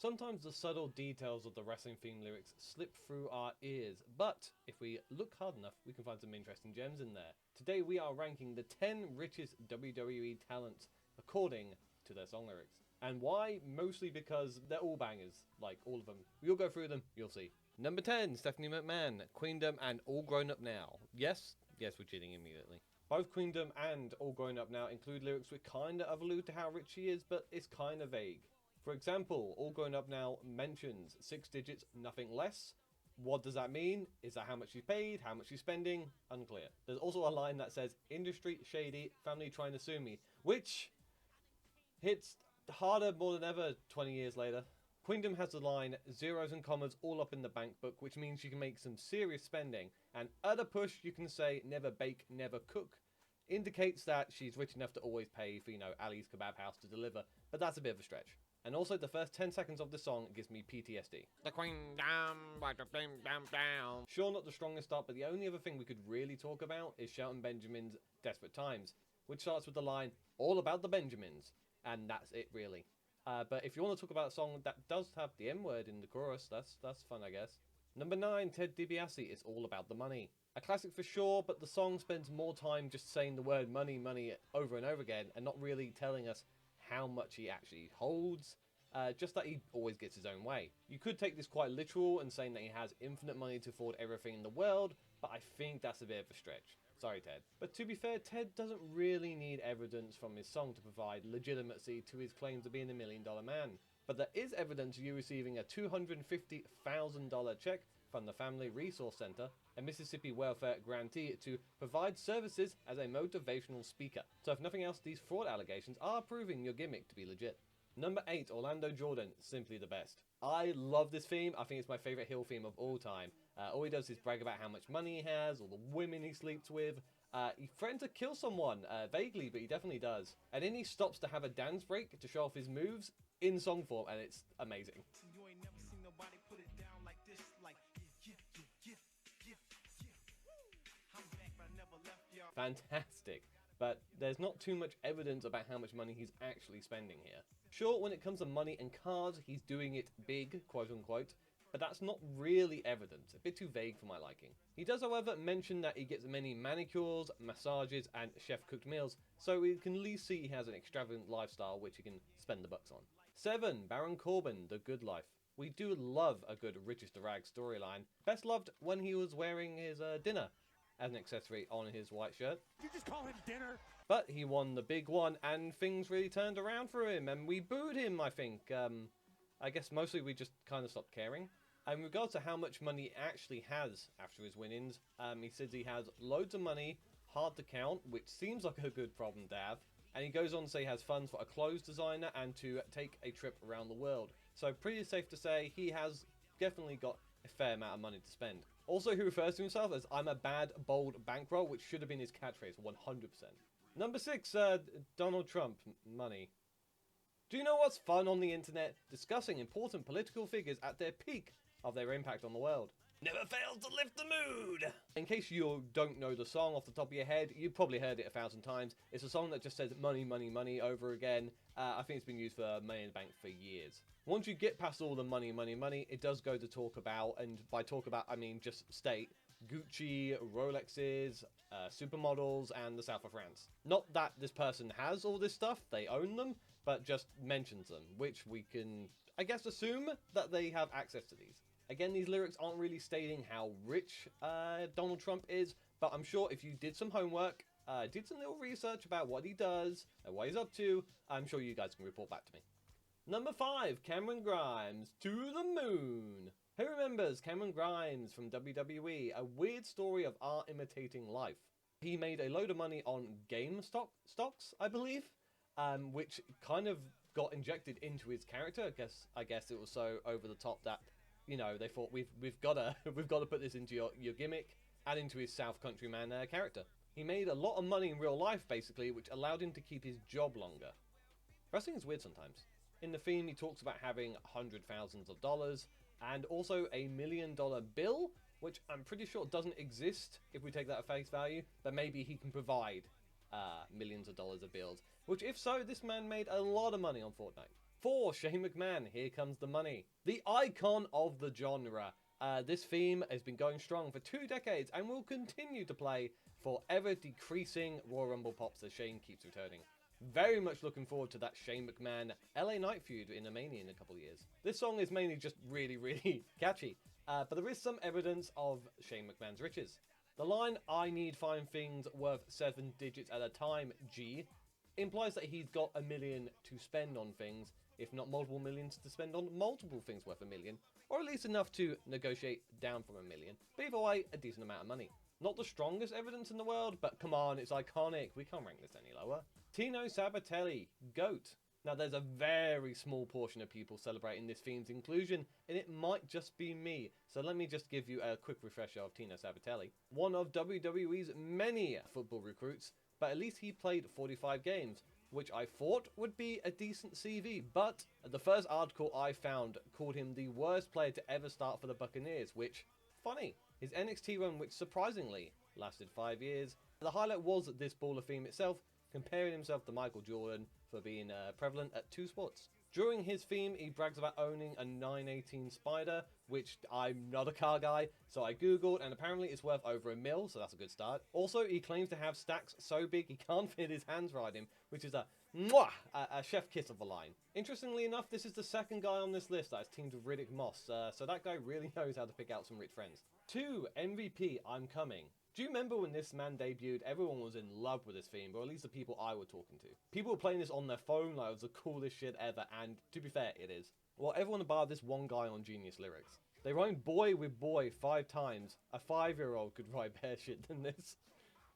Sometimes the subtle details of the wrestling theme lyrics slip through our ears, but if we look hard enough, we can find some interesting gems in there. Today we are ranking the 10 richest WWE talents according to their song lyrics. And why? Mostly because they're all bangers, like all of them. We'll go through them, you'll see. Number 10, Stephanie McMahon, Queendom and All Grown Up Now. Yes, we're cheating immediately. Both Queendom and All Grown Up Now include lyrics which kinda allude to how rich she is, but it's kinda vague. For example, All Grown Up Now mentions 6 digits, nothing less. What does that mean? Is that how much she's paid? How much she's spending? Unclear. There's also a line that says, industry shady, family trying to sue me, which hits harder more than ever 20 years later. Queendom has the line, zeros and commas all up in the bank book, which means you can make some serious spending. And at a push, you can say, never bake, never cook. Indicates that she's rich enough to always pay for, Ali's Kebab House to deliver, but that's a bit of a stretch. And also, the first 10 seconds of the song gives me PTSD. The Queen down, down. Sure, not the strongest start, but the only other thing we could really talk about is Shelton Benjamin's Desperate Times, which starts with the line, all about the Benjamins. And that's it, really. But if you want to talk about a song that does have the M-word in the chorus, that's fun, I guess. Number 9, Ted DiBiase, It's All About the Money. A classic for sure, but the song spends more time just saying the word money, money over and over again, and not really telling us how much he actually holds, just that he always gets his own way. You could take this quite literal and saying that he has infinite money to afford everything in the world, but I think that's a bit of a stretch. Sorry, Ted. But to be fair, Ted doesn't really need evidence from his song to provide legitimacy to his claims of being $1 million man. But there is evidence of you receiving a $250,000 check from the Family Resource Center, a Mississippi welfare grantee, to provide services as a motivational speaker. So if nothing else, these fraud allegations are proving your gimmick to be legit. Number 8, Orlando Jordan, Simply the Best. I love this theme. I think it's my favorite heel theme of all time. All he does is brag about how much money he has, all the women he sleeps with. He threatened to kill someone, vaguely, but he definitely does. And then he stops to have a dance break to show off his moves in song form, and it's amazing. You ain't never seen nobody put it down like this, like, I'm back, but I never left y'all. Fantastic. But there's not too much evidence about how much money he's actually spending here. Sure, when it comes to money and cars, he's doing it big, quote unquote, but that's not really evidence, a bit too vague for my liking. He does, however, mention that he gets many manicures, massages, and chef-cooked meals, so we can at least see he has an extravagant lifestyle which he can spend the bucks on. 7, Baron Corbin, The Good Life. We do love a good Richest to Rag storyline, best loved when he was wearing his dinner as an accessory on his white shirt. You just call him dinner? But he won the big one, and things really turned around for him, and we booed him, I think. I guess mostly we just kind of stopped caring. In regards to how much money he actually has after his winnings, he says he has loads of money, hard to count, which seems like a good problem to have. And he goes on to say he has funds for a clothes designer and to take a trip around the world. So pretty safe to say he has definitely got a fair amount of money to spend. Also, he refers to himself as, I'm a bad, bold bankroll, which should have been his catchphrase, 100%. Number 6, Donald Trump, money. Do you know what's fun on the internet? Discussing important political figures at their peak of their impact on the world. Never fails to lift the mood! In case you don't know the song off the top of your head, you've probably heard it 1,000 times. It's a song that just says money, money, money over again. I think it's been used for Money in the Bank for years. Once you get past all the money, money, money, it does go to talk about, and by talk about I mean just state, Gucci, Rolexes, supermodels, and the south of France. Not that this person has all this stuff, they own them, but just mentions them, which we can, I guess, assume that they have access to these. Again, these lyrics aren't really stating how rich Donald Trump is, but I'm sure if you did some homework, did some little research about what he does and what he's up to, I'm sure you guys can report back to me. Number 5, Cameron Grimes, To the Moon. Who remembers Cameron Grimes from WWE, a weird story of art imitating life? He made a load of money on stocks, I believe, which kind of got injected into his character. I guess it was so over the top that, they thought we've got to put this into your gimmick and into his South Countryman character. He made a lot of money in real life, basically, which allowed him to keep his job longer. Wrestling is weird sometimes. In the theme, he talks about having hundreds of thousands of dollars and also a $1 million bill, which I'm pretty sure doesn't exist if we take that at face value, but maybe he can provide millions of dollars of bills, which if so, this man made a lot of money on Fortnite. For Shane McMahon, Here Comes the Money. The icon of the genre. This theme has been going strong for 2 decades and will continue to play for ever decreasing Royal Rumble pops as Shane keeps returning. Very much looking forward to that Shane McMahon LA Knight feud in the Mania in a couple of years. This song is mainly just really catchy, but there is some evidence of Shane McMahon's riches. The line, "I need 5 things worth 7 digits at a time, G," implies that he's got $1 million to spend on things, if not multiple millions to spend on multiple things worth $1 million, or at least enough to negotiate down from $1 million. But either way, a decent amount of money. Not the strongest evidence in the world, but come on, it's iconic. We can't rank this any lower. Tino Sabatelli, GOAT. Now, there's a very small portion of people celebrating this theme's inclusion, and it might just be me. So let me just give you a quick refresher of Tino Sabatelli. One of WWE's many football recruits, but at least he played 45 games, which I thought would be a decent CV, but the first article I found called him the worst player to ever start for the Buccaneers, which, funny. His NXT run, which surprisingly lasted 5 years. The highlight was this baller theme itself, comparing himself to Michael Jordan for being prevalent at 2 sports. During his theme, he brags about owning a 918 Spider, which I'm not a car guy, so I googled, and apparently it's worth over $1 million, so that's a good start. Also, he claims to have stacks so big he can't fit his hands right him, which is a chef kiss of a line. Interestingly enough, this is the second guy on this list that has teamed with Riddick Moss, so that guy really knows how to pick out some rich friends. 2. MVP, I'm Coming. Do you remember when this man debuted, everyone was in love with this theme, or at least the people I were talking to. People were playing this on their phone like it was the coolest shit ever, and to be fair, it is. Well, everyone barred this one guy on Genius Lyrics. They rhymed boy with boy 5 times. A 5-year-old could write better shit than this.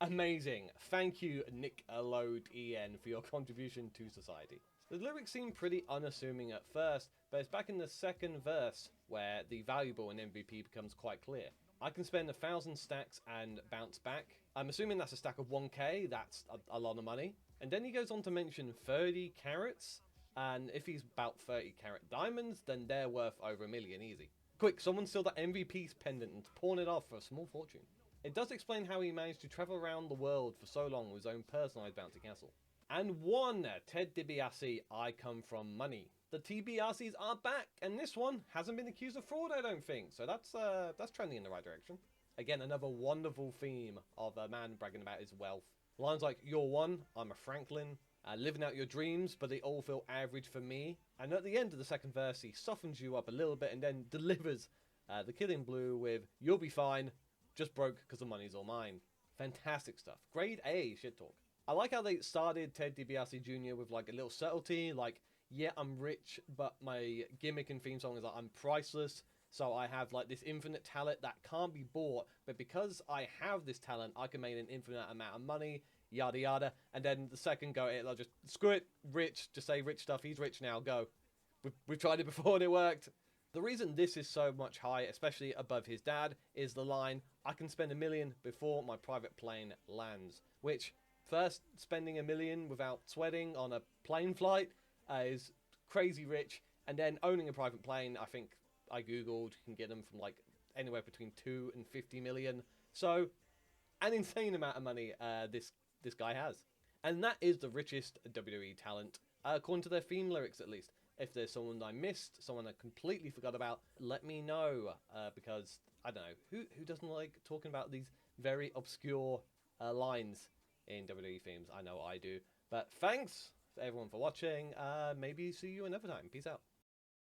Amazing. Thank you, Nick Alode EN, for your contribution to society. The lyrics seem pretty unassuming at first, but it's back in the second verse where the valuable in MVP becomes quite clear. I can spend 1,000 stacks and bounce back. I'm assuming that's a stack of 1k, that's a lot of money. And then he goes on to mention 30 carats, and if he's about 30 carat diamonds, then they're worth over $1 million easy. Quick, someone steal that MVP's pendant and pawn it off for a small fortune. It does explain how he managed to travel around the world for so long with his own personalised bounty castle. And 1, Ted DiBiase, I Come From Money. The TBRCs are back, and this one hasn't been accused of fraud, I don't think. So that's trending in the right direction. Again, another wonderful theme of a man bragging about his wealth. Lines like, "You're one, I'm a Franklin," living out your dreams, but they all feel average for me. And at the end of the second verse, he softens you up a little bit and then delivers the Killing Blue with, "You'll be fine, just broke because the money's all mine." Fantastic stuff. Grade A shit talk. I like how they started Ted DiBiase Jr. with like a little subtlety, like, yeah, I'm rich, but my gimmick and theme song is like, I'm priceless, so I have like this infinite talent that can't be bought, but because I have this talent, I can make an infinite amount of money, yada yada. And then the second go, I'll just, screw it, rich, just say rich stuff, he's rich now, go. We've tried it before and it worked. The reason this is so much higher, especially above his dad, is the line, "I can spend $1 million before my private plane lands," which, first, spending $1 million without sweating on a plane flight is crazy rich, and then owning a private plane, I think I googled, you can get them from like anywhere between 2 and 50 million. So an insane amount of money this guy has. And that is the richest WWE talent, according to their theme lyrics at least. If there's someone I missed, someone I completely forgot about, let me know, because I don't know, who doesn't like talking about these very obscure lines in WWE themes? I know I do. But thanks everyone for watching. Maybe see you another time. Peace out.